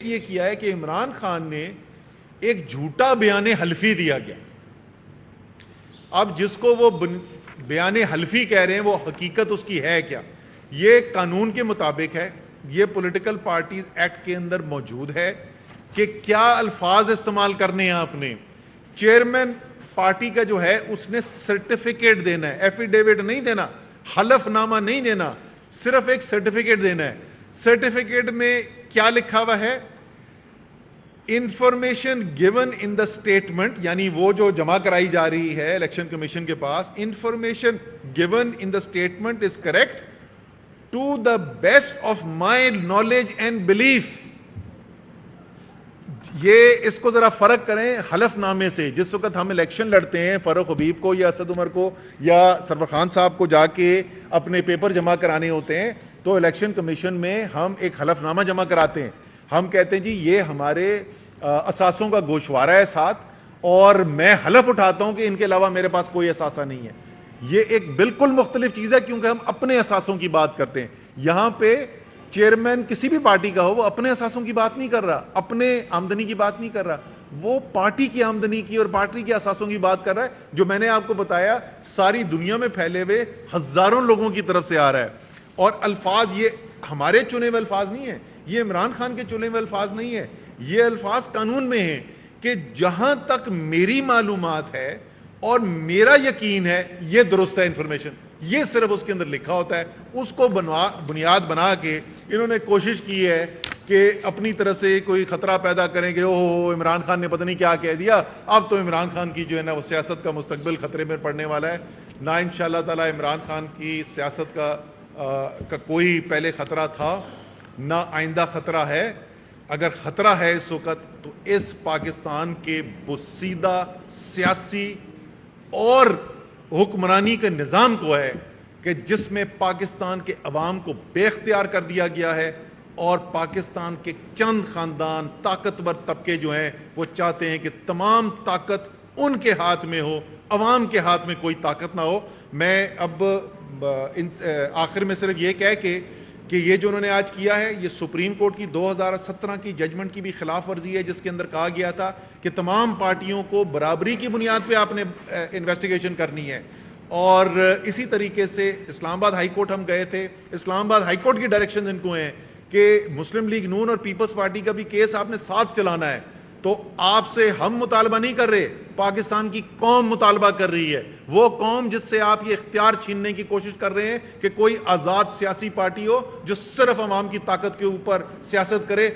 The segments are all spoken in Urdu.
یہ کیا ہے کہ عمران خان نے ایک جھوٹا بیان حلفی دیا گیا. اب جس کو وہ بیان حلفی کہہ رہے ہیں وہ حقیقت اس کی ہے کیا؟ یہ قانون کے مطابق ہے, یہ پولیٹیکل پارٹیز ایکٹ کے اندر موجود ہے کہ کیا الفاظ استعمال کرنے ہیں آپ نے. چیئرمین پارٹی کا جو ہے اس نے سرٹیفکیٹ دینا ہے, ایفیڈیوٹ نہیں دینا, حلف نامہ نہیں دینا, صرف ایک سرٹیفکیٹ دینا ہے. سرٹیفکیٹ میں کیا لکھا ہوا ہے؟ Information given in the statement, یعنی وہ جو جمع کرائی جا رہی ہے الیکشن کمیشن کے پاس, information given in the statement is correct to the best of my knowledge and belief. یہ اس کو ذرا فرق کریں حلف نامے سے. جس وقت ہم الیکشن لڑتے ہیں فاروق حبیب کو یا اسد عمر کو یا سرور خان صاحب کو جا کے اپنے پیپر جمع کرانے ہوتے ہیں تو الیکشن کمیشن میں ہم ایک حلف نامہ جمع کراتے ہیں. ہم کہتے ہیں جی یہ ہمارے اثاثوں کا گوشوارہ ہے ساتھ, اور میں حلف اٹھاتا ہوں کہ ان کے علاوہ میرے پاس کوئی اثاثہ نہیں ہے. یہ ایک بالکل مختلف چیز ہے کیونکہ ہم اپنے اثاثوں کی بات کرتے ہیں. یہاں پہ چیئرمین کسی بھی پارٹی کا ہو وہ اپنے اثاثوں کی بات نہیں کر رہا, اپنے آمدنی کی بات نہیں کر رہا, وہ پارٹی کی آمدنی کی اور پارٹی کے اثاثوں کی بات کر رہا ہے, جو میں نے آپ کو بتایا ساری دنیا میں پھیلے ہوئے ہزاروں لوگوں کی طرف سے آ رہا ہے. اور الفاظ یہ ہمارے چنے ہوئے الفاظ نہیں ہیں, یہ عمران خان کے چنے ہوئے الفاظ نہیں ہیں, یہ الفاظ قانون میں ہیں کہ جہاں تک میری معلومات ہے اور میرا یقین ہے یہ درست ہے انفارمیشن. یہ صرف اس کے اندر لکھا ہوتا ہے. اس کو بنیاد بنا کے انہوں نے کوشش کی ہے کہ اپنی طرف سے کوئی خطرہ پیدا کریں کہ اوہ عمران خان نے پتہ نہیں کیا کہہ دیا, اب تو عمران خان کی جو ہے نا وہ سیاست کا مستقبل خطرے میں پڑنے والا ہے. نہ انشاءاللہ تعالی عمران خان کی سیاست کا کوئی پہلے خطرہ تھا نہ آئندہ خطرہ ہے. اگر خطرہ ہے اس وقت تو اس پاکستان کے بسیدہ سیاسی اور حکمرانی کے نظام کو ہے کہ جس میں پاکستان کے عوام کو بے اختیار کر دیا گیا ہے, اور پاکستان کے چند خاندان طاقتور طبقے جو ہیں وہ چاہتے ہیں کہ تمام طاقت ان کے ہاتھ میں ہو, عوام کے ہاتھ میں کوئی طاقت نہ ہو. میں اب آخر میں صرف یہ کہہ کے کہ یہ جو انہوں نے آج کیا ہے یہ سپریم کورٹ کی 2017 کی ججمنٹ کی بھی خلاف ورزی ہے, جس کے اندر کہا گیا تھا کہ تمام پارٹیوں کو برابری کی بنیاد پہ آپ نے انویسٹیگیشن کرنی ہے. اور اسی طریقے سے اسلام آباد ہائی کورٹ ہم گئے تھے, اسلام آباد ہائی کورٹ کی ڈائریکشن ان کو ہیں کہ مسلم لیگ نون اور پیپلز پارٹی کا بھی کیس آپ نے ساتھ چلانا ہے. تو آپ سے ہم مطالبہ نہیں کر رہے, پاکستان کی قوم مطالبہ کر رہی ہے, وہ قوم جس سے آپ یہ اختیار چھیننے کی کوشش کر رہے ہیں کہ کوئی آزاد سیاسی پارٹی ہو جو صرف عوام کی طاقت کے اوپر سیاست کرے.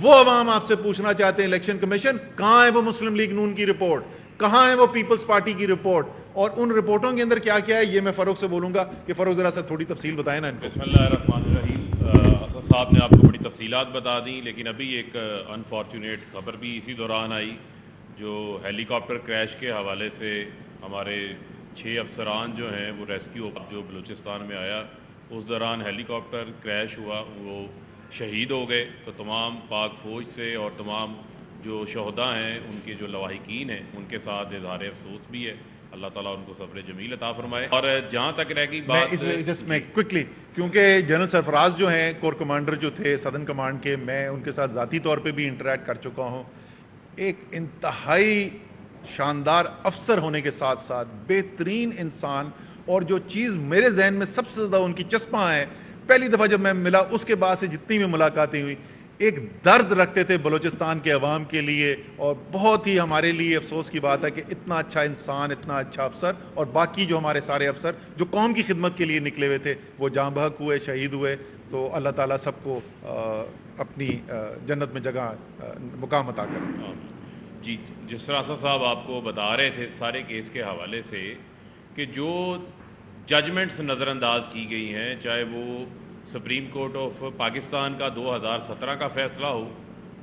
وہ عوام آپ سے پوچھنا چاہتے ہیں الیکشن کمیشن کہاں ہے وہ مسلم لیگ نون کی رپورٹ, کہاں ہے وہ پیپلز پارٹی کی رپورٹ, اور ان رپورٹوں کے اندر کیا کیا ہے یہ میں فاروق سے بولوں گا کہ فاروق ذرا سا تھوڑی تفصیل بتائیں نا ان کو. بسم اللہ الرحمن الرحیم. اسد صاحب نے آپ کو بڑی تفصیلات بتا دیں, لیکن ابھی ایک انفارچونیٹ خبر بھی اسی دوران آئی جو ہیلی کاپٹر کریش کے حوالے سے ہمارے 6 افسران جو ہیں وہ ریسکیو جو بلوچستان میں آیا اس دوران ہیلی کاپٹر کریش ہوا, وہ شہید ہو گئے. تو تمام پاک فوج سے اور تمام جو شہداء ہیں ان کے جو لواحقین ہیں ان کے ساتھ اظہار افسوس بھی ہے. اللہ تعالیٰ ان کو صبر جمیل عطا فرمائے. اور جہاں تک رہ گئی بات میں کوئکلی, کیونکہ جنرل سرفراز جو ہیں کور کمانڈر جو تھے سدرن کمانڈ کے, میں ان کے ساتھ ذاتی طور پہ بھی انٹریکٹ کر چکا ہوں. ایک انتہائی شاندار افسر ہونے کے ساتھ ساتھ بہترین انسان, اور جو چیز میرے ذہن میں سب سے زیادہ ان کی چسپاں ہے, پہلی دفعہ جب میں ملا اس کے بعد سے جتنی بھی ملاقاتیں ہوئی, ایک درد رکھتے تھے بلوچستان کے عوام کے لیے. اور بہت ہی ہمارے لیے افسوس کی بات ہے کہ اتنا اچھا انسان, اتنا اچھا افسر, اور باقی جو ہمارے سارے افسر جو قوم کی خدمت کے لیے نکلے ہوئے تھے وہ جاں بحق ہوئے, شہید ہوئے. تو اللہ تعالیٰ سب کو اپنی جنت میں جگہ مقام عطا کرے. جی, جس طرح اسد صاحب آپ کو بتا رہے تھے سارے کیس کے حوالے سے کہ جو ججمنٹس نظر انداز کی گئی ہیں, چاہے وہ سپریم کورٹ آف پاکستان کا 2017 کا فیصلہ ہو,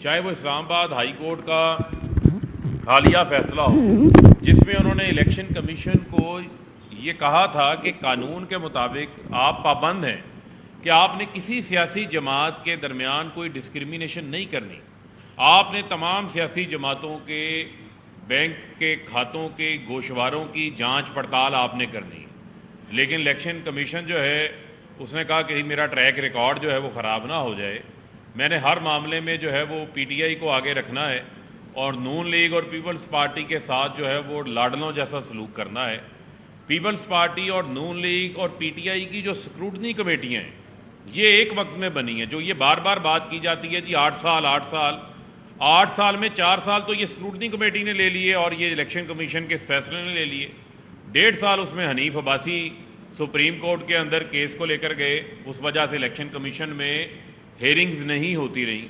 چاہے وہ اسلام آباد ہائی کورٹ کا حالیہ فیصلہ ہو, جس میں انہوں نے الیکشن کمیشن کو یہ کہا تھا کہ قانون کے مطابق آپ پابند ہیں کہ آپ نے کسی سیاسی جماعت کے درمیان کوئی ڈسکریمنیشن نہیں کرنی. آپ نے تمام سیاسی جماعتوں کے بینک کے کھاتوں کے گوشواروں کی جانچ پڑتال آپ نے کرنی. لیکن الیکشن کمیشن جو ہے اس نے کہا کہ میرا ٹریک ریکارڈ جو ہے وہ خراب نہ ہو جائے, میں نے ہر معاملے میں جو ہے وہ پی ٹی آئی کو آگے رکھنا ہے اور نون لیگ اور پیپلز پارٹی کے ساتھ جو ہے وہ لاڈلوں جیسا سلوک کرنا ہے. پیپلز پارٹی اور نون لیگ اور پی ٹی آئی کی جو اسکروٹنی کمیٹیاں ہیں یہ ایک وقت میں بنی ہیں. جو یہ بار بار بات کی جاتی ہے جی 8 سال میں 4 سال تو یہ اسکروٹنی کمیٹی نے لے لیے اور یہ الیکشن کمیشن کے اس فیصلے نے لے لیے. 1.5 سال اس میں حنیف عباسی سپریم کورٹ کے اندر کیس کو لے کر گئے, اس وجہ سے الیکشن کمیشن میں ہیئرنگز نہیں ہوتی رہیں.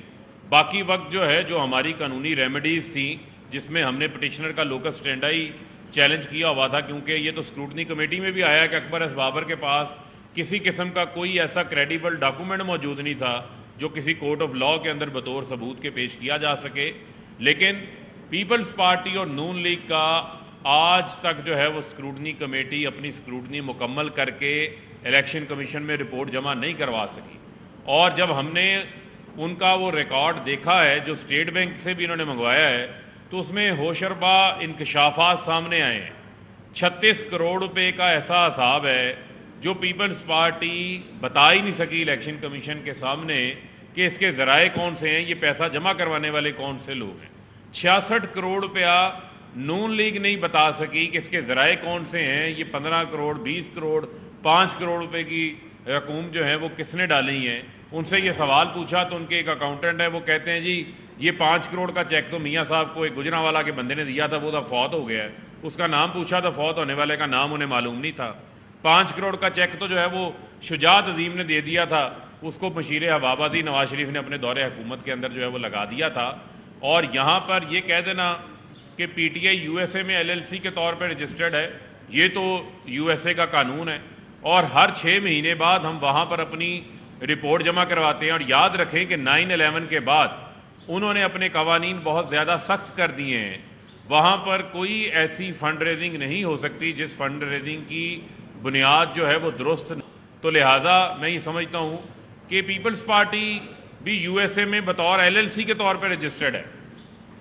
باقی وقت جو ہے جو ہماری قانونی ریمیڈیز تھیں جس میں ہم نے پٹیشنر کا لوکس اسٹینڈائی چیلنج کیا ہوا تھا, کیونکہ یہ تو اسکروٹنی کمیٹی میں بھی آیا کہ اکبر ایس بابر کے پاس کسی قسم کا کوئی ایسا کریڈیبل ڈاکومنٹ موجود نہیں تھا جو کسی کورٹ آف لاء کے اندر بطور ثبوت کے پیش کیا جا سکے. لیکن پیپلز پارٹی اور نون لیگ کا آج تک جو ہے وہ اسکروٹنی کمیٹی اپنی اسکروٹنی مکمل کر کے الیکشن کمیشن میں رپورٹ جمع نہیں کروا سکی. اور جب ہم نے ان کا وہ ریکارڈ دیکھا ہے جو اسٹیٹ بینک سے بھی انہوں نے منگوایا ہے تو اس میں ہوشربا انکشافات سامنے آئے ہیں. 36 کروڑ روپے کا ایسا حساب ہے جو پیپلز پارٹی بتا ہی نہیں سکی الیکشن کمیشن کے سامنے کہ اس کے ذرائع کون سے ہیں, یہ پیسہ جمع کروانے والے کون سے لوگ ہیں. 66 کروڑ روپیہ نون لیگ نہیں بتا سکی کہ اس کے ذرائع کون سے ہیں, یہ 15 کروڑ 20 کروڑ 5 کروڑ روپے کی رقوم جو ہے وہ کس نے ڈالی ہیں. ان سے یہ سوال پوچھا تو ان کے ایک اکاؤنٹنٹ ہے, وہ کہتے ہیں جی یہ 5 کروڑ کا چیک تو میاں صاحب کو ایک گجرانوالہ کے بندے نے دیا تھا, وہ تو فوت ہو گیا ہے. اس کا نام پوچھا تو فوت ہونے والے کا نام انہیں معلوم نہیں تھا. 5 کروڑ کا چیک تو جو ہے وہ شجاعت عظیم نے دے دیا تھا, اس کو مشیر حبابازی نواز شریف نے اپنے دور حکومت کے اندر جو ہے وہ لگا دیا تھا. اور یہاں پر یہ کہہ دینا کہ P T I you S A میں ایل ایل سی کے طور پہ رجسٹرڈ ہے, یہ تو یو ایس اے کا قانون ہے اور ہر 6 مہینے بعد ہم وہاں پر اپنی رپورٹ جمع کرواتے ہیں. اور یاد رکھیں کہ 9/11 کے بعد انہوں نے اپنے قوانین بہت زیادہ سخت کر دیے ہیں. وہاں پر کوئی ایسی فنڈ ریزنگ نہیں ہو سکتی جس فنڈ ریزنگ کی بنیاد جو ہے وہ درست. تو لہٰذا میں یہ سمجھتا ہوں کہ پیپلز پارٹی بھی یو ایس اے میں بطور ایل ایل سی کے طور پہ رجسٹرڈ ہے.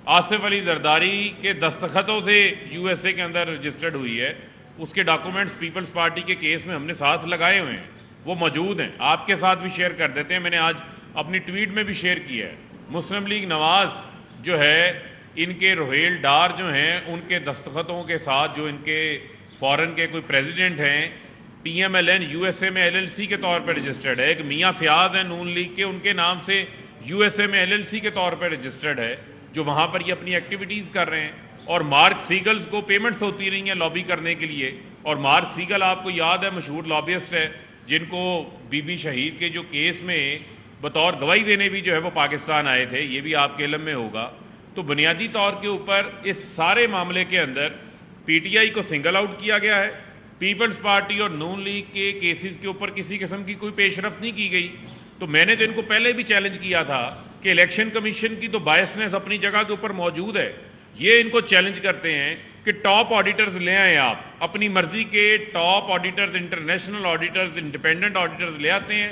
آصف علی زرداری کے دستخطوں سے یو ایس اے کے اندر رجسٹرڈ ہوئی ہے. اس کے ڈاکومنٹس پیپلز پارٹی کے کیس میں ہم نے ساتھ لگائے ہوئے ہیں, وہ موجود ہیں, آپ کے ساتھ بھی شیئر کر دیتے ہیں. میں نے آج اپنی ٹویٹ میں بھی شیئر کیا ہے. مسلم لیگ نواز جو ہے ان کے روہیل ڈار جو ہیں ان کے دستخطوں کے ساتھ جو ان کے فورن کے کوئی پریزیڈنٹ ہیں P M L N U S A میں ایل ایل سی کے طور پہ رجسٹرڈ ہے. ایک میاں فیاض ہیں نون لیگ کے, ان کے نام سے یو ایس اے میں ایل ایل سی کے طور پہ رجسٹرڈ ہے جو وہاں پر یہ اپنی ایکٹیویٹیز کر رہے ہیں. اور مارک سیگلز کو پیمنٹس ہوتی رہی ہیں لابی کرنے کے لیے. اور مارک سیگل آپ کو یاد ہے مشہور لابیسٹ ہے جن کو بی بی شہید کے جو کیس میں بطور گواہی دینے بھی جو ہے وہ پاکستان آئے تھے, یہ بھی آپ کے علم میں ہوگا. تو بنیادی طور کے اوپر اس سارے معاملے کے اندر پی ٹی آئی کو سنگل آؤٹ کیا گیا ہے. پیپلز پارٹی اور نون لیگ کے کیسز کے اوپر کسی قسم کی کوئی پیش رفت نہیں کی گئی. تو میں نے تو ان کو پہلے بھی چیلنج کیا تھا کہ الیکشن کمیشن کی تو بائسنس اپنی جگہ کے اوپر موجود ہے. یہ ان کو چیلنج کرتے ہیں کہ ٹاپ آڈیٹرز لے آئیں, آپ اپنی مرضی کے top auditors, international auditors, independent auditors لے آتے ہیں,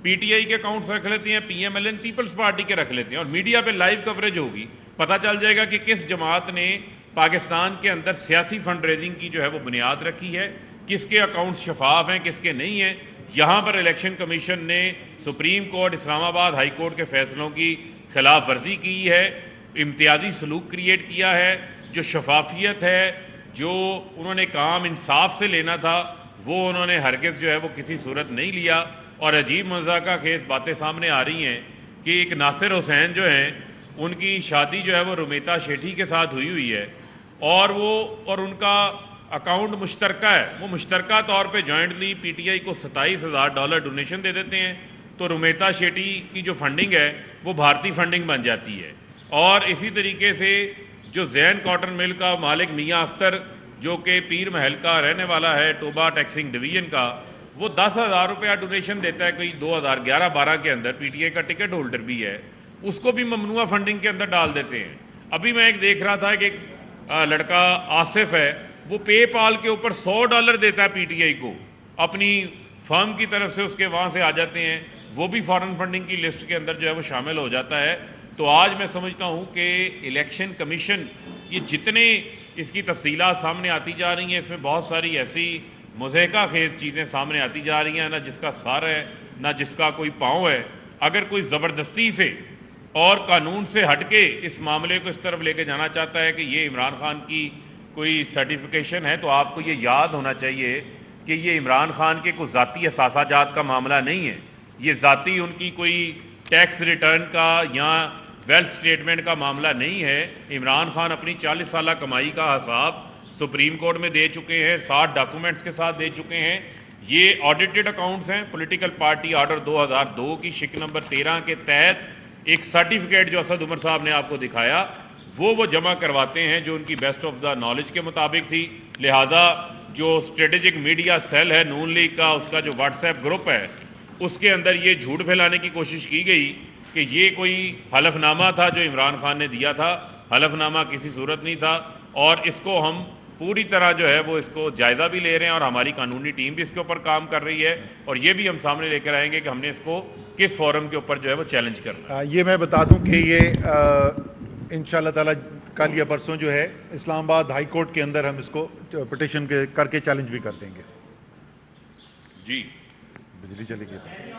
پی ٹی آئی کے اکاؤنٹس رکھ لیتے ہیں, P M L N Peoples Party کے رکھ لیتے ہیں, اور میڈیا پہ لائیو کوریج ہوگی. پتہ چل جائے گا کہ کس جماعت نے پاکستان کے اندر سیاسی فنڈ ریزنگ کی جو ہے وہ بنیاد رکھی ہے, کس کے اکاؤنٹس شفاف ہیں, کس کے نہیں ہیں. یہاں پر الیکشن کمیشن نے سپریم کورٹ, اسلام آباد ہائی کورٹ کے فیصلوں کی خلاف ورزی کی ہے, امتیازی سلوک کریٹ کیا ہے. جو شفافیت ہے, جو انہوں نے کام انصاف سے لینا تھا وہ انہوں نے ہرگز جو ہے وہ کسی صورت نہیں لیا. اور عجیب مذاقہ خیز باتیں سامنے آ رہی ہیں کہ ایک ناصر حسین جو ہیں ان کی شادی جو ہے وہ رومیتا شیٹھی کے ساتھ ہوئی ہے, اور ان کا اکاؤنٹ مشترکہ ہے. وہ مشترکہ طور پہ جوائنٹلی پی ٹی آئی کو $27,000 ڈونیشن دے دیتے ہیں, تو رومیتا شیٹھی کی جو فنڈنگ ہے وہ بھارتی فنڈنگ بن جاتی ہے. اور اسی طریقے سے جو زین کاٹن مل کا مالک میاں اختر جو کہ پیر محل کا رہنے والا ہے, ٹوبا ٹیکسنگ ڈویژن کا, وہ $10,000 ڈونیشن دیتا ہے کوئی 2011-12 کے اندر. پی ٹی آئی کا ٹکٹ ہولڈر بھی ہے, اس کو بھی ممنوعہ فنڈنگ کے اندر ڈال دیتے ہیں. ابھی میں ایک دیکھ رہا تھا کہ ایک لڑکا آصف ہے, وہ پے پال کے اوپر $100 دیتا ہے پی ٹی آئی کو, اپنی فرم کی طرف سے اس کے وہاں سے آ جاتے ہیں, وہ بھی فارن فنڈنگ کی لسٹ کے اندر جو ہے وہ شامل ہو جاتا ہے. تو آج میں سمجھتا ہوں کہ الیکشن کمیشن یہ جتنے اس کی تفصیلات سامنے آتی جا رہی ہیں, اس میں بہت ساری ایسی مضحکہ خیز چیزیں سامنے آتی جا رہی ہیں, نہ جس کا سر ہے نہ جس کا کوئی پاؤں ہے. اگر کوئی زبردستی سے اور قانون سے ہٹ کے اس معاملے کو اس طرف لے کے جانا چاہتا ہے کہ یہ عمران خان کی کوئی سرٹیفیکیشن ہے، تو آپ کو یہ یاد ہونا چاہیے کہ یہ عمران خان کے کوئی ذاتی اثاثہ جات کا معاملہ نہیں ہے، یہ ذاتی ان کی کوئی ٹیکس ریٹرن کا یا ویلتھ سٹیٹمنٹ کا معاملہ نہیں ہے۔ عمران خان اپنی 40 سالہ کمائی کا حساب سپریم کورٹ میں دے چکے ہیں، 60 ڈاکومنٹس کے ساتھ دے چکے ہیں۔ یہ آڈیٹڈ اکاؤنٹس ہیں۔ پولیٹیکل پارٹی آرڈر 2002 کی شک نمبر 13 کے تحت ایک سرٹیفکیٹ جو اسد عمر صاحب نے آپ کو دکھایا وہ جمع کرواتے ہیں جو ان کی بیسٹ آف دا نالج کے مطابق تھی۔ لہذا جو اسٹریٹجک میڈیا سیل ہے نون لیگ کا، اس کا جو واٹس ایپ گروپ ہے، اس کے اندر یہ جھوٹ پھیلانے کی کوشش کی گئی کہ یہ کوئی حلف نامہ تھا جو عمران خان نے دیا تھا۔ حلف نامہ کسی صورت نہیں تھا، اور اس کو ہم پوری طرح جو ہے وہ اس کو جائزہ بھی لے رہے ہیں، اور ہماری قانونی ٹیم بھی اس کے اوپر کام کر رہی ہے، اور یہ بھی ہم سامنے لے کر آئیں گے کہ ہم نے اس کو کس فورم کے اوپر جو ہے وہ چیلنج کرنا ہے۔ یہ میں بتا دوں کہ یہ انشاءاللہ تعالی کل یا پرسوں جو ہے اسلام آباد ہائی کورٹ کے اندر ہم اس کو پٹیشن کر کے چیلنج بھی کر دیں گے۔ جی بجلی چلی گئی۔